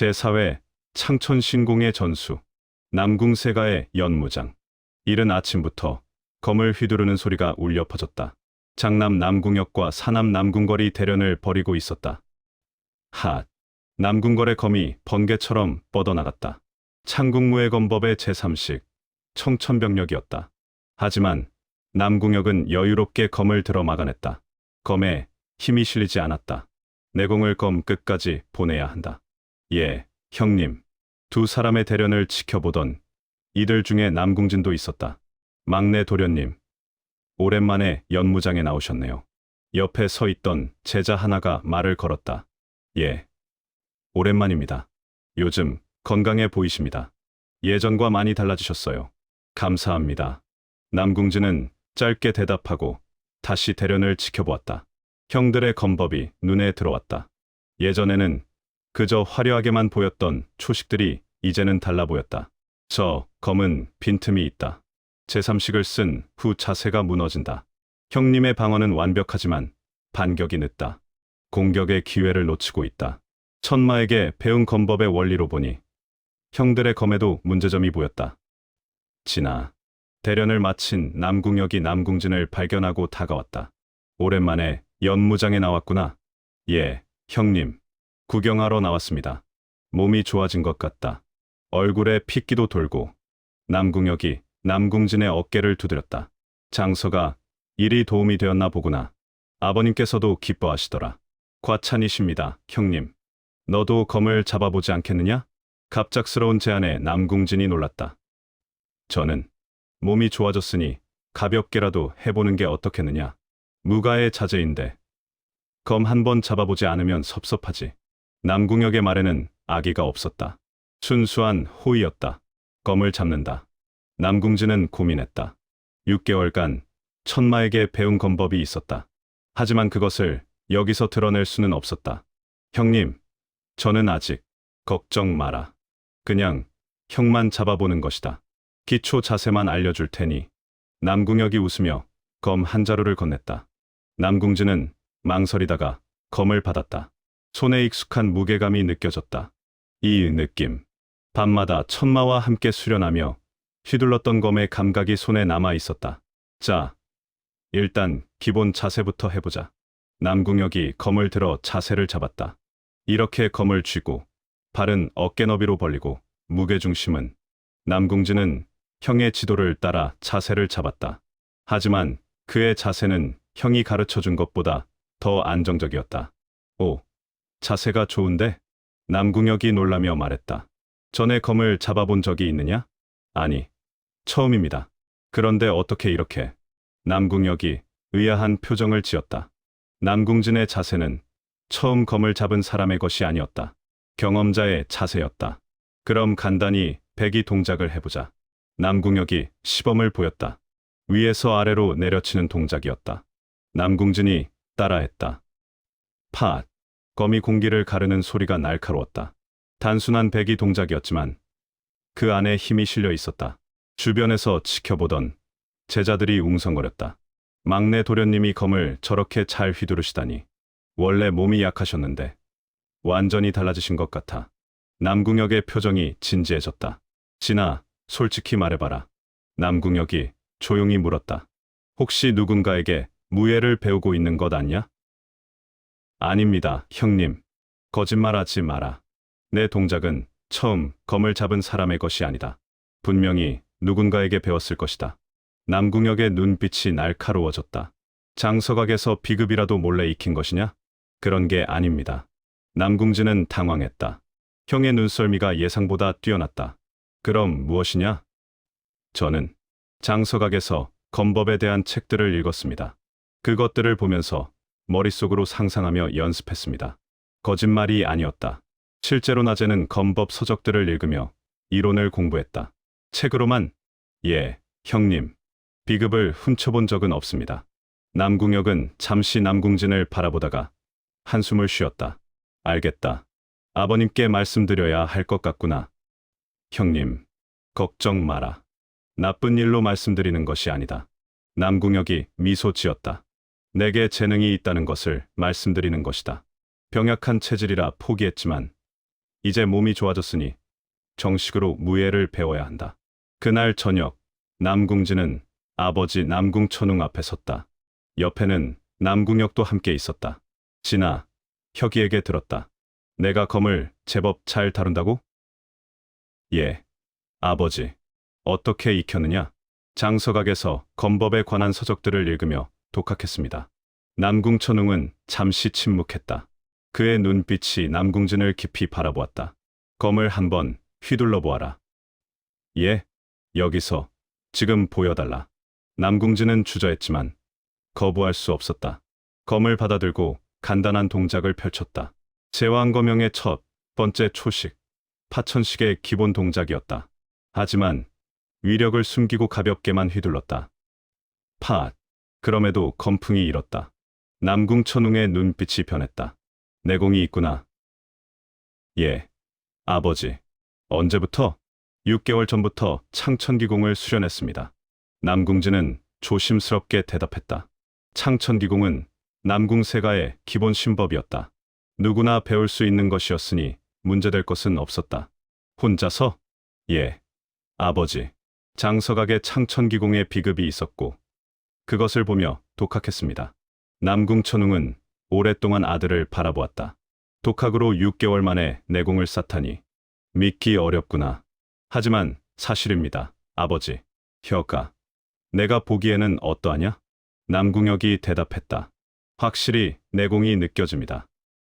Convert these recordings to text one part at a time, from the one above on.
제4회 창천신공의 전수. 남궁세가의 연무장. 이른 아침부터 검을 휘두르는 소리가 울려 퍼졌다. 장남 남궁역과 사남 남궁걸이 대련을 벌이고 있었다. 하! 남궁걸의 검이 번개처럼 뻗어나갔다. 창국무의 검법의 제3식, 청천벽력이었다. 하지만 남궁역은 여유롭게 검을 들어 막아냈다. 검에 힘이 실리지 않았다. 내 공을 검 끝까지 보내야 한다. 예, 형님. 두 사람의 대련을 지켜보던 이들 중에 남궁진도 있었다. 막내 도련님, 오랜만에 연무장에 나오셨네요. 옆에 서 있던 제자 하나가 말을 걸었다. 예, 오랜만입니다. 요즘 건강해 보이십니다. 예전과 많이 달라지셨어요. 감사합니다. 남궁진은 짧게 대답하고 다시 대련을 지켜보았다. 형들의 검법이 눈에 들어왔다. 예전에는 그저 화려하게만 보였던 초식들이 이제는 달라 보였다. 저 검은 빈틈이 있다. 제3식을 쓴 후 자세가 무너진다. 형님의 방어는 완벽하지만 반격이 늦다. 공격의 기회를 놓치고 있다. 천마에게 배운 검법의 원리로 보니 형들의 검에도 문제점이 보였다. 진아. 대련을 마친 남궁역이 남궁진을 발견하고 다가왔다. 오랜만에 연무장에 나왔구나. 예, 형님. 구경하러 나왔습니다. 몸이 좋아진 것 같다. 얼굴에 핏기도 돌고 남궁역이 남궁진의 어깨를 두드렸다. 장서가 일이 도움이 되었나 보구나. 아버님께서도 기뻐하시더라. 과찬이십니다, 형님. 너도 검을 잡아보지 않겠느냐? 갑작스러운 제안에 남궁진이 놀랐다. 저는 몸이 좋아졌으니 가볍게라도 해보는 게 어떻겠느냐. 무가의 자제인데 검 한 번 잡아보지 않으면 섭섭하지. 남궁역의 말에는 악의가 없었다. 순수한 호의였다. 검을 잡는다. 남궁진은 고민했다. 6개월간 천마에게 배운 검법이 있었다. 하지만 그것을 여기서 드러낼 수는 없었다. 형님, 저는 아직 걱정 마라. 그냥 형만 잡아보는 것이다. 기초 자세만 알려줄 테니. 남궁역이 웃으며 검 한 자루를 건넸다. 남궁진은 망설이다가 검을 받았다. 손에 익숙한 무게감이 느껴졌다. 이 느낌. 밤마다 천마와 함께 수련하며 휘둘렀던 검의 감각이 손에 남아 있었다. 자, 일단 기본 자세부터 해보자. 남궁역이 검을 들어 자세를 잡았다. 이렇게 검을 쥐고 발은 어깨 너비로 벌리고 무게중심은. 남궁진은 형의 지도를 따라 자세를 잡았다. 하지만 그의 자세는 형이 가르쳐준 것보다 더 안정적이었다. 오, 자세가 좋은데? 남궁역이 놀라며 말했다. 전에 검을 잡아본 적이 있느냐? 아니, 처음입니다. 그런데 어떻게 이렇게? 남궁역이 의아한 표정을 지었다. 남궁진의 자세는 처음 검을 잡은 사람의 것이 아니었다. 경험자의 자세였다. 그럼 간단히 배기 동작을 해보자. 남궁역이 시범을 보였다. 위에서 아래로 내려치는 동작이었다. 남궁진이 따라했다. 팟. 검이 공기를 가르는 소리가 날카로웠다. 단순한 배기 동작이었지만 그 안에 힘이 실려 있었다. 주변에서 지켜보던 제자들이 웅성거렸다. 막내 도련님이 검을 저렇게 잘 휘두르시다니. 원래 몸이 약하셨는데 완전히 달라지신 것 같아. 남궁역의 표정이 진지해졌다. 진아, 솔직히 말해봐라. 남궁역이 조용히 물었다. 혹시 누군가에게 무예를 배우고 있는 것 아니야? 아닙니다, 형님. 거짓말하지 마라. 내 동작은 처음 검을 잡은 사람의 것이 아니다. 분명히 누군가에게 배웠을 것이다. 남궁역의 눈빛이 날카로워졌다. 장서각에서 비급이라도 몰래 익힌 것이냐? 그런 게 아닙니다. 남궁진은 당황했다. 형의 눈썰미가 예상보다 뛰어났다. 그럼 무엇이냐? 저는 장서각에서 검법에 대한 책들을 읽었습니다. 그것들을 보면서 머릿속으로 상상하며 연습했습니다. 거짓말이 아니었다. 실제로 낮에는 검법 서적들을 읽으며 이론을 공부했다. 책으로만? 예, 형님. 비급을 훔쳐본 적은 없습니다. 남궁역은 잠시 남궁진을 바라보다가 한숨을 쉬었다. 알겠다. 아버님께 말씀드려야 할 것 같구나. 형님, 걱정 마라. 나쁜 일로 말씀드리는 것이 아니다. 남궁역이 미소 지었다. 내게 재능이 있다는 것을 말씀드리는 것이다. 병약한 체질이라 포기했지만 이제 몸이 좋아졌으니 정식으로 무예를 배워야 한다. 그날 저녁, 남궁진은 아버지 남궁천웅 앞에 섰다. 옆에는 남궁혁도 함께 있었다. 진아, 혁이에게 들었다. 내가 검을 제법 잘 다룬다고? 예, 아버지. 어떻게 익혔느냐? 장서각에서 검법에 관한 서적들을 읽으며 독학했습니다. 남궁천웅은 잠시 침묵했다. 그의 눈빛이 남궁진을 깊이 바라보았다. 검을 한번 휘둘러 보아라. 예, 여기서, 지금 보여달라. 남궁진은 주저했지만 거부할 수 없었다. 검을 받아들고 간단한 동작을 펼쳤다. 제왕거명의 첫 번째 초식, 파천식의 기본 동작이었다. 하지만 위력을 숨기고 가볍게만 휘둘렀다. 팟. 그럼에도 검풍이 일었다. 남궁천웅의 눈빛이 변했다. 내공이 있구나. 예, 아버지. 언제부터? 6개월 전부터 창천기공을 수련했습니다. 남궁진은 조심스럽게 대답했다. 창천기공은 남궁세가의 기본 신법이었다. 누구나 배울 수 있는 것이었으니 문제될 것은 없었다. 혼자서? 예, 아버지. 장서각에 창천기공의 비급이 있었고 그것을 보며 독학했습니다. 남궁천웅은 오랫동안 아들을 바라보았다. 독학으로 6개월 만에 내공을 쌓다니 믿기 어렵구나. 하지만 사실입니다, 아버지. 혁아, 내가 보기에는 어떠하냐? 남궁혁이 대답했다. 확실히 내공이 느껴집니다.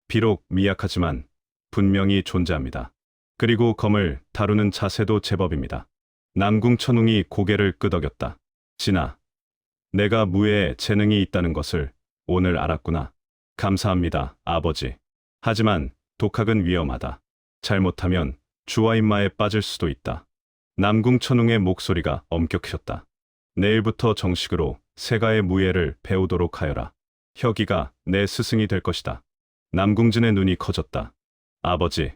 비록 미약하지만 분명히 존재합니다. 그리고 검을 다루는 자세도 제법입니다. 남궁천웅이 고개를 끄덕였다. 진아, 내가 무예에 재능이 있다는 것을 오늘 알았구나. 감사합니다, 아버지. 하지만 독학은 위험하다. 잘못하면 주와 인마에 빠질 수도 있다. 남궁천웅의 목소리가 엄격해졌다. 내일부터 정식으로 세가의 무예를 배우도록 하여라. 혁이가 내 스승이 될 것이다. 남궁진의 눈이 커졌다. 아버지,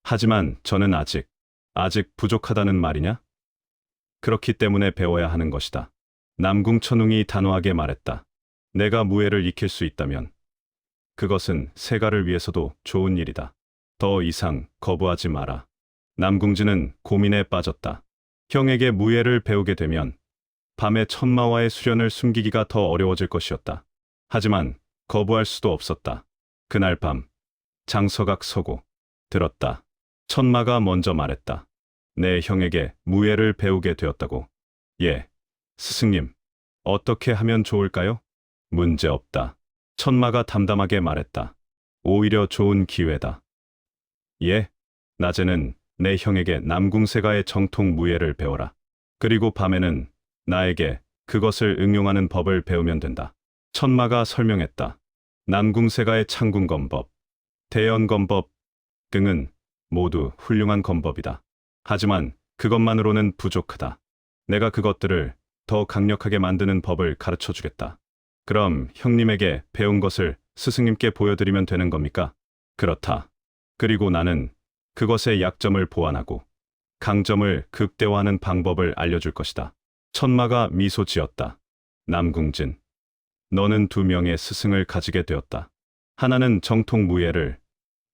하지만 저는 아직 부족하다는 말이냐? 그렇기 때문에 배워야 하는 것이다. 남궁천웅이 단호하게 말했다. 내가 무예를 익힐 수 있다면 그것은 세가를 위해서도 좋은 일이다. 더 이상 거부하지 마라. 남궁진은 고민에 빠졌다. 형에게 무예를 배우게 되면 밤에 천마와의 수련을 숨기기가 더 어려워질 것이었다. 하지만 거부할 수도 없었다. 그날 밤 장서각 서고 들었다. 천마가 먼저 말했다. 내 형에게 무예를 배우게 되었다고. 예, 스승님. 어떻게 하면 좋을까요? 문제 없다. 천마가 담담하게 말했다. 오히려 좋은 기회다. 예, 낮에는 내 형에게 남궁세가의 정통 무예를 배워라. 그리고 밤에는 나에게 그것을 응용하는 법을 배우면 된다. 천마가 설명했다. 남궁세가의 창궁검법, 대연검법 등은 모두 훌륭한 검법이다. 하지만 그것만으로는 부족하다. 내가 그것들을 더 강력하게 만드는 법을 가르쳐 주겠다. 그럼 형님에게 배운 것을 스승님께 보여드리면 되는 겁니까? 그렇다. 그리고 나는 그것의 약점을 보완하고 강점을 극대화하는 방법을 알려줄 것이다. 천마가 미소 지었다. 남궁진, 너는 2명의 스승을 가지게 되었다. 하나는 정통 무예를,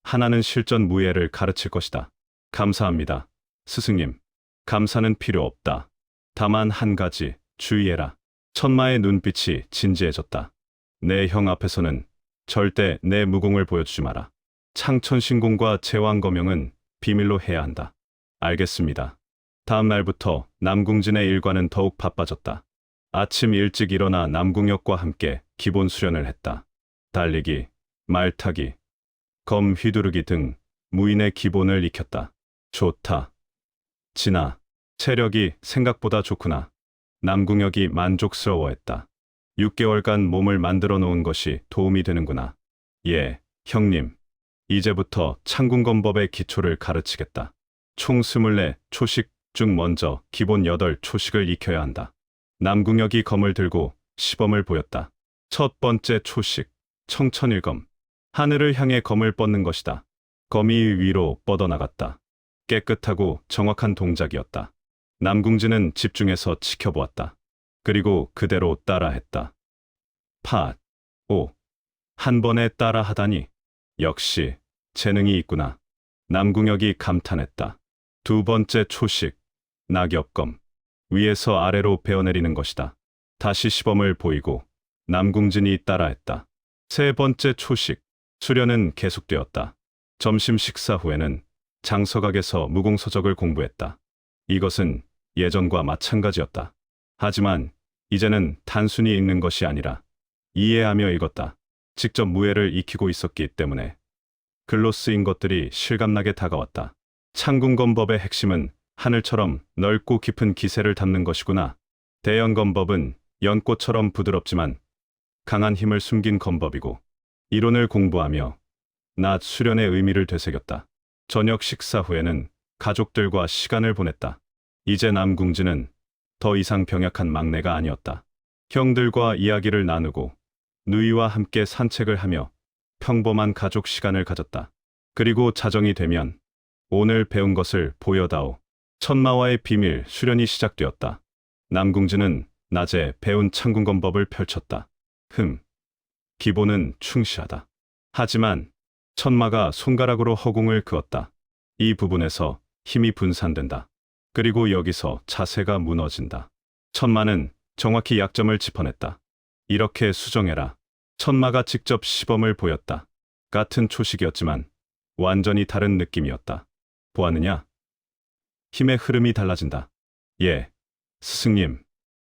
하나는 실전 무예를 가르칠 것이다. 감사합니다, 스승님. 감사는 필요 없다. 다만 한 가지 주의해라. 천마의 눈빛이 진지해졌다. 내 형 앞에서는 절대 내 무공을 보여주지 마라. 창천신공과 제왕거명은 비밀로 해야 한다. 알겠습니다. 다음 날부터 남궁진의 일과는 더욱 바빠졌다. 아침 일찍 일어나 남궁혁과 함께 기본 수련을 했다. 달리기, 말타기, 검 휘두르기 등 무인의 기본을 익혔다. 좋다. 진아, 체력이 생각보다 좋구나. 남궁혁이 만족스러워했다. 6개월간 몸을 만들어 놓은 것이 도움이 되는구나. 예, 형님. 이제부터 창궁검법의 기초를 가르치겠다. 총 24초식 중 먼저 기본 8초식을 익혀야 한다. 남궁혁이 검을 들고 시범을 보였다. 첫 번째 초식, 청천일검. 하늘을 향해 검을 뻗는 것이다. 검이 위로 뻗어나갔다. 깨끗하고 정확한 동작이었다. 남궁진은 집중해서 지켜보았다. 그리고 그대로 따라했다. 팟, 오. 한 번에 따라하다니. 역시 재능이 있구나. 남궁혁이 감탄했다. 두 번째 초식, 낙엽검. 위에서 아래로 베어내리는 것이다. 다시 시범을 보이고 남궁진이 따라했다. 세 번째 초식, 수련은 계속되었다. 점심 식사 후에는 장서각에서 무공서적을 공부했다. 이것은 예전과 마찬가지였다. 하지만 이제는 단순히 읽는 것이 아니라 이해하며 읽었다. 직접 무예를 익히고 있었기 때문에 글로 쓰인 것들이 실감나게 다가왔다. 창궁검법의 핵심은 하늘처럼 넓고 깊은 기세를 담는 것이구나. 대연검법은 연꽃처럼 부드럽지만 강한 힘을 숨긴 검법이고, 이론을 공부하며 낮 수련의 의미를 되새겼다. 저녁 식사 후에는 가족들과 시간을 보냈다. 이제 남궁진은 더 이상 병약한 막내가 아니었다. 형들과 이야기를 나누고 누이와 함께 산책을 하며 평범한 가족 시간을 가졌다. 그리고 자정이 되면 오늘 배운 것을 보여다오. 천마와의 비밀 수련이 시작되었다. 남궁진은 낮에 배운 창궁검법을 펼쳤다. 기본은 충실하다. 하지만 천마가 손가락으로 허공을 그었다. 이 부분에서 힘이 분산된다. 그리고 여기서 자세가 무너진다. 천마는 정확히 약점을 짚어냈다. 이렇게 수정해라. 천마가 직접 시범을 보였다. 같은 초식이었지만 완전히 다른 느낌이었다. 보았느냐? 힘의 흐름이 달라진다. 예, 스승님.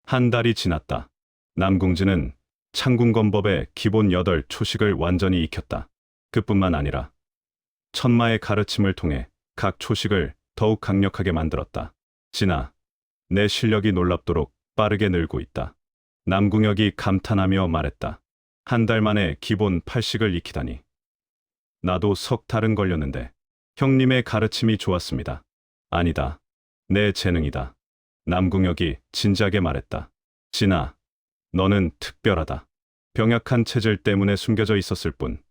한 달이 지났다. 남궁진은 창궁검법의 기본 8초식을 완전히 익혔다. 그뿐만 아니라 천마의 가르침을 통해 각 초식을 더욱 강력하게 만들었다. 진아, 내 실력이 놀랍도록 빠르게 늘고 있다. 남궁혁이 감탄하며 말했다. 한 달 만에 기본 8식을 익히다니. 나도 석 달은 걸렸는데 형님의 가르침이 좋았습니다. 아니다. 내 재능이다. 남궁혁이 진지하게 말했다. 진아, 너는 특별하다. 병약한 체질 때문에 숨겨져 있었을 뿐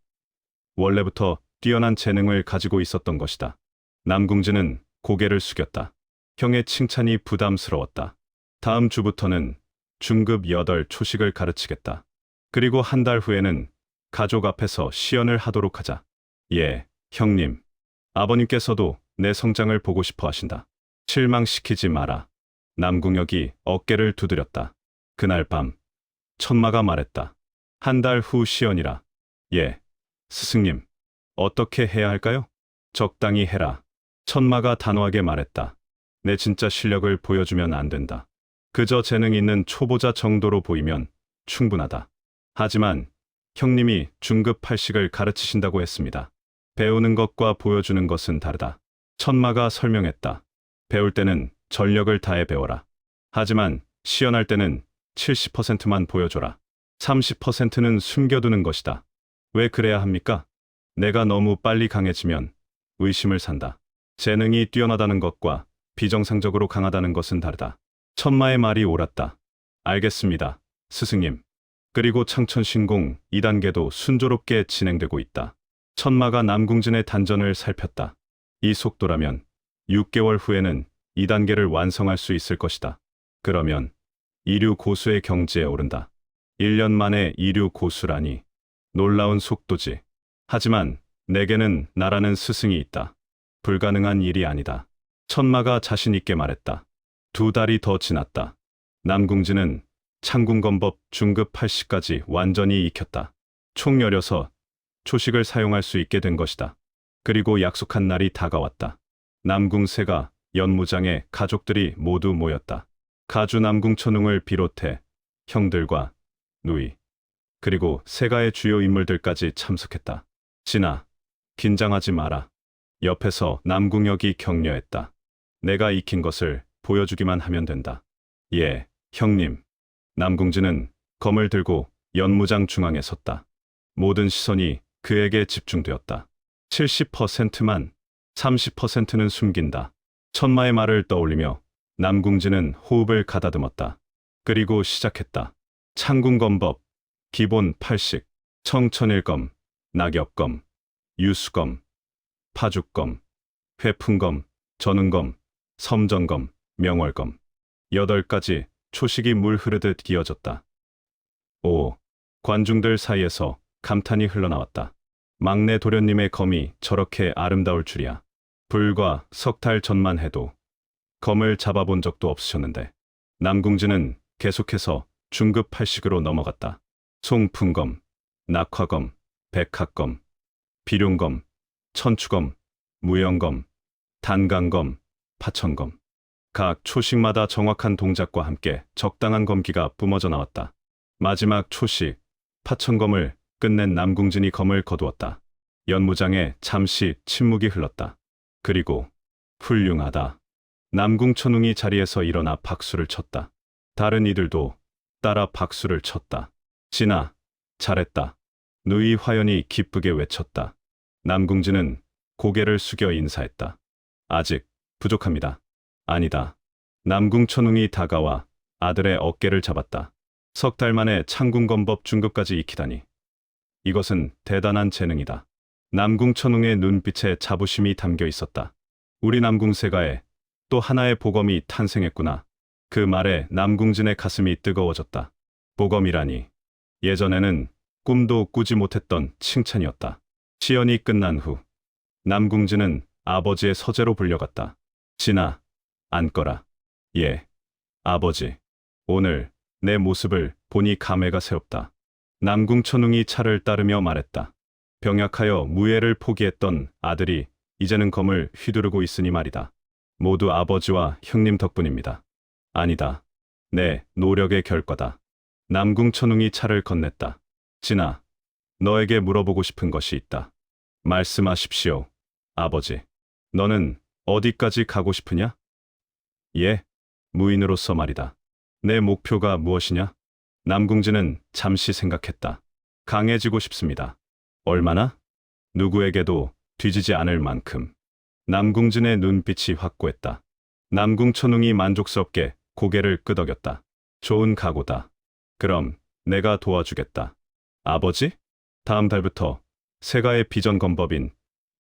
원래부터 뛰어난 재능을 가지고 있었던 것이다. 남궁진은 고개를 숙였다. 형의 칭찬이 부담스러웠다. 다음 주부터는 중급 8초식을 가르치겠다. 그리고 한 달 후에는 가족 앞에서 시연을 하도록 하자. 예, 형님. 아버님께서도 내 성장을 보고 싶어 하신다. 실망시키지 마라. 남궁혁이 어깨를 두드렸다. 그날 밤 천마가 말했다. 한 달 후 시연이라. 예, 스승님. 어떻게 해야 할까요? 적당히 해라. 천마가 단호하게 말했다. 내 진짜 실력을 보여주면 안 된다. 그저 재능 있는 초보자 정도로 보이면 충분하다. 하지만 형님이 중급 8식을 가르치신다고 했습니다. 배우는 것과 보여주는 것은 다르다. 천마가 설명했다. 배울 때는 전력을 다해 배워라. 하지만 시연할 때는 70%만 보여줘라. 30%는 숨겨두는 것이다. 왜 그래야 합니까? 내가 너무 빨리 강해지면 의심을 산다. 재능이 뛰어나다는 것과 비정상적으로 강하다는 것은 다르다. 천마의 말이 옳았다. 알겠습니다, 스승님. 그리고 창천신공 2단계도 순조롭게 진행되고 있다. 천마가 남궁진의 단전을 살폈다. 이 속도라면 6개월 후에는 2단계를 완성할 수 있을 것이다. 그러면 이류 고수의 경지에 오른다. 1년 만에 이류 고수라니 놀라운 속도지. 하지만 내게는 나라는 스승이 있다. 불가능한 일이 아니다. 천마가 자신 있게 말했다. 2달이 더 지났다. 남궁진은 창궁검법 중급 8식까지 완전히 익혔다. 총 16초식을 사용할 수 있게 된 것이다. 그리고 약속한 날이 다가왔다. 남궁세가 연무장에 가족들이 모두 모였다. 가주 남궁천웅을 비롯해 형들과 누이, 그리고 세가의 주요 인물들까지 참석했다. 진아, 긴장하지 마라. 옆에서 남궁혁이 격려했다. 내가 익힌 것을 보여주기만 하면 된다. 예, 형님. 남궁진은 검을 들고 연무장 중앙에 섰다. 모든 시선이 그에게 집중되었다. 70%만, 30%는 숨긴다. 천마의 말을 떠올리며 남궁진은 호흡을 가다듬었다. 그리고 시작했다. 창궁검법, 기본 8식, 청천일검, 낙엽검, 유수검, 파죽검, 회풍검, 전운검, 섬전검, 명월검. 8가지 초식이 물 흐르듯 기어졌다. 오, 관중들 사이에서 감탄이 흘러나왔다. 막내 도련님의 검이 저렇게 아름다울 줄이야. 불과 석 달 전만 해도 검을 잡아본 적도 없으셨는데 남궁진은 계속해서 중급 8식으로 넘어갔다. 송풍검, 낙화검, 백합검, 비룡검, 천추검, 무영검, 단강검, 파천검. 각 초식마다 정확한 동작과 함께 적당한 검기가 뿜어져 나왔다. 마지막 초식, 파천검을 끝낸 남궁진이 검을 거두었다. 연무장에 잠시 침묵이 흘렀다. 그리고 훌륭하다. 남궁천웅이 자리에서 일어나 박수를 쳤다. 다른 이들도 따라 박수를 쳤다. 진아, 잘했다. 누이 화연이 기쁘게 외쳤다. 남궁진은 고개를 숙여 인사했다. 아직 부족합니다. 아니다. 남궁천웅이 다가와 아들의 어깨를 잡았다. 석 달 만에 창궁검법 중급까지 익히다니. 이것은 대단한 재능이다. 남궁천웅의 눈빛에 자부심이 담겨 있었다. 우리 남궁세가에 또 하나의 보검이 탄생했구나. 그 말에 남궁진의 가슴이 뜨거워졌다. 보검이라니. 예전에는 꿈도 꾸지 못했던 칭찬이었다. 시연이 끝난 후 남궁진은 아버지의 서재로 불려갔다. 진아, 앉거라. 예, 아버지. 오늘 내 모습을 보니 감회가 새롭다. 남궁천웅이 차를 따르며 말했다. 병약하여 무예를 포기했던 아들이 이제는 검을 휘두르고 있으니 말이다. 모두 아버지와 형님 덕분입니다. 아니다. 내 노력의 결과다. 남궁천웅이 차를 건넸다. 진아, 너에게 물어보고 싶은 것이 있다. 말씀하십시오, 아버지. 너는 어디까지 가고 싶으냐? 예, 무인으로서 말이다. 내 목표가 무엇이냐? 남궁진은 잠시 생각했다. 강해지고 싶습니다. 얼마나? 누구에게도 뒤지지 않을 만큼. 남궁진의 눈빛이 확고했다. 남궁천웅이 만족스럽게 고개를 끄덕였다. 좋은 각오다. 그럼 내가 도와주겠다. 아버지? 다음 달부터 세가의 비전검법인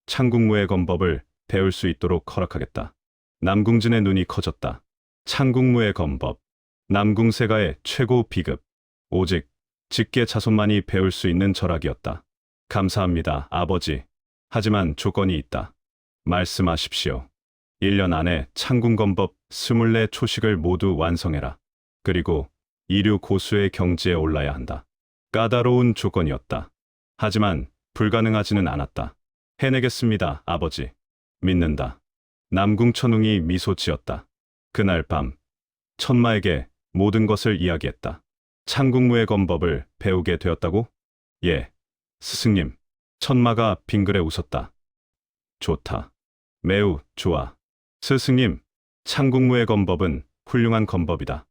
창궁무의 검법을 배울 수 있도록 허락하겠다. 남궁진의 눈이 커졌다. 창궁무의 검법. 남궁세가의 최고 비급. 오직 직계 자손만이 배울 수 있는 절학이었다. 감사합니다, 아버지. 하지만 조건이 있다. 말씀하십시오. 1년 안에 창궁검법 24 초식을 모두 완성해라. 그리고 이류 고수의 경지에 올라야 한다. 까다로운 조건이었다. 하지만 불가능하지는 않았다. 해내겠습니다, 아버지. 믿는다. 남궁천웅이 미소 지었다. 그날 밤 천마에게 모든 것을 이야기했다. 창궁무의 검법을 배우게 되었다고? 예, 스승님. 천마가 빙그레 웃었다. 좋다. 매우 좋아. 스승님, 창궁무의 검법은 훌륭한 검법이다.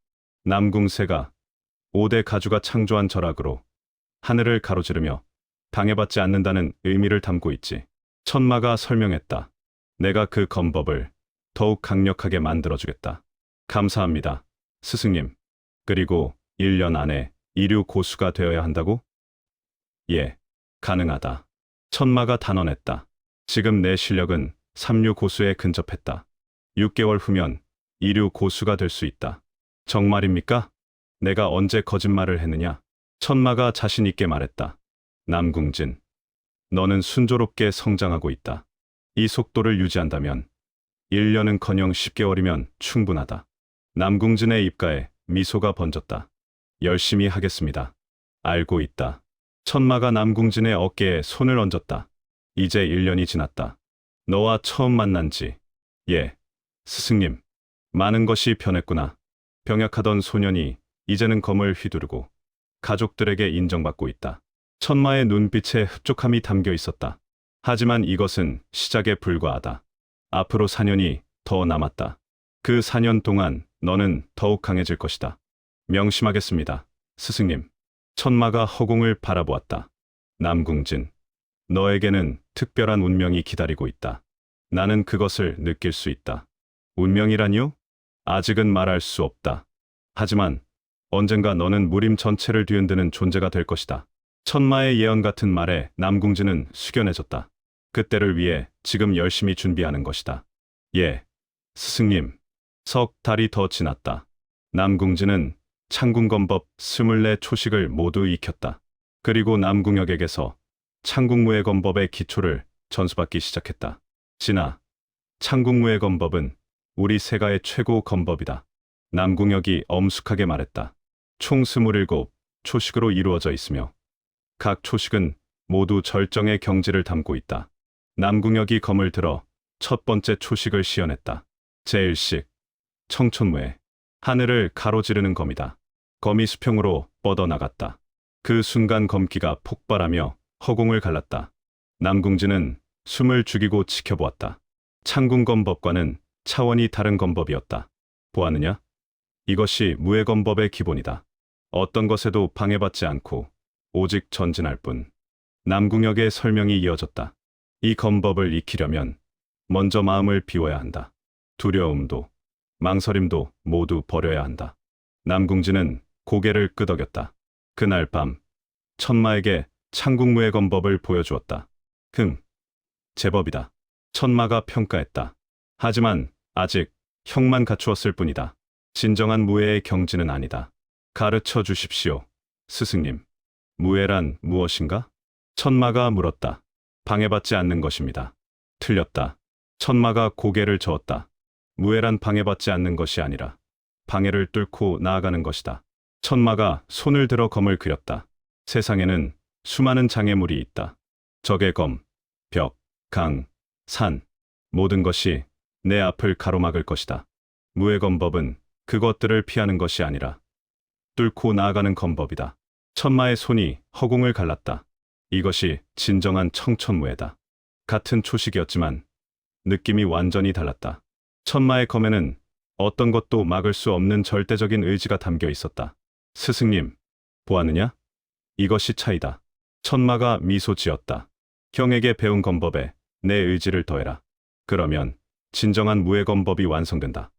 남궁세가 5대 가주가 창조한 절학으로 하늘을 가로지르며 방해받지 않는다는 의미를 담고 있지. 천마가 설명했다. 내가 그 검법을 더욱 강력하게 만들어주겠다. 감사합니다, 스승님. 그리고 1년 안에 이류 고수가 되어야 한다고? 예, 가능하다. 천마가 단언했다. 지금 내 실력은 3류 고수에 근접했다. 6개월 후면 이류 고수가 될 수 있다. 정말입니까? 내가 언제 거짓말을 했느냐? 천마가 자신 있게 말했다. 남궁진, 너는 순조롭게 성장하고 있다. 이 속도를 유지한다면 1년은커녕 10개월이면 충분하다. 남궁진의 입가에 미소가 번졌다. 열심히 하겠습니다. 알고 있다. 천마가 남궁진의 어깨에 손을 얹었다. 이제 1년이 지났다. 너와 처음 만난 지. 예, 스승님. 많은 것이 변했구나. 병약하던 소년이 이제는 검을 휘두르고 가족들에게 인정받고 있다. 천마의 눈빛에 흡족함이 담겨 있었다. 하지만 이것은 시작에 불과하다. 앞으로 4년이 더 남았다. 그 4년 동안 너는 더욱 강해질 것이다. 명심하겠습니다, 스승님. 천마가 허공을 바라보았다. 남궁진, 너에게는 특별한 운명이 기다리고 있다. 나는 그것을 느낄 수 있다. 운명이라뇨? 아직은 말할 수 없다. 하지만 언젠가 너는 무림 전체를 뒤흔드는 존재가 될 것이다. 천마의 예언 같은 말에 남궁진은 숙연해졌다. 그때를 위해 지금 열심히 준비하는 것이다. 예, 스승님. 석 달이 더 지났다. 남궁진은 창궁검법 24 초식을 모두 익혔다. 그리고 남궁혁에게서 창궁무의 검법의 기초를 전수받기 시작했다. 진아, 창국무의 검법은 우리 세가의 최고 검법이다. 남궁혁이 엄숙하게 말했다. 총 27 초식으로 이루어져 있으며 각 초식은 모두 절정의 경지를 담고 있다. 남궁혁이 검을 들어 첫 번째 초식을 시연했다. 제1식 청천무에 하늘을 가로지르는 검이다. 검이 수평으로 뻗어나갔다. 그 순간 검기가 폭발하며 허공을 갈랐다. 남궁진은 숨을 죽이고 지켜보았다. 창궁검법과는 차원이 다른 검법이었다. 보았느냐? 이것이 무해검법의 기본이다. 어떤 것에도 방해받지 않고 오직 전진할 뿐. 남궁혁의 설명이 이어졌다. 이 검법을 익히려면 먼저 마음을 비워야 한다. 두려움도 망설임도 모두 버려야 한다. 남궁진은 고개를 끄덕였다. 그날 밤 천마에게 창국무의 검법을 보여주었다. 제법이다. 천마가 평가했다. 하지만 아직 형만 갖추었을 뿐이다. 진정한 무예의 경지는 아니다. 가르쳐 주십시오, 스승님. 무예란 무엇인가? 천마가 물었다. 방해받지 않는 것입니다. 틀렸다. 천마가 고개를 저었다. 무예란 방해받지 않는 것이 아니라 방해를 뚫고 나아가는 것이다. 천마가 손을 들어 검을 그렸다. 세상에는 수많은 장애물이 있다. 적의 검, 벽, 강, 산, 모든 것이 내 앞을 가로막을 것이다. 무예검법은 그것들을 피하는 것이 아니라 뚫고 나아가는 검법이다. 천마의 손이 허공을 갈랐다. 이것이 진정한 청천무예다. 같은 초식이었지만 느낌이 완전히 달랐다. 천마의 검에는 어떤 것도 막을 수 없는 절대적인 의지가 담겨 있었다. 스승님, 보았느냐? 이것이 차이다. 천마가 미소 지었다. 형에게 배운 검법에 내 의지를 더해라. 그러면 진정한 무예검법이 완성된다.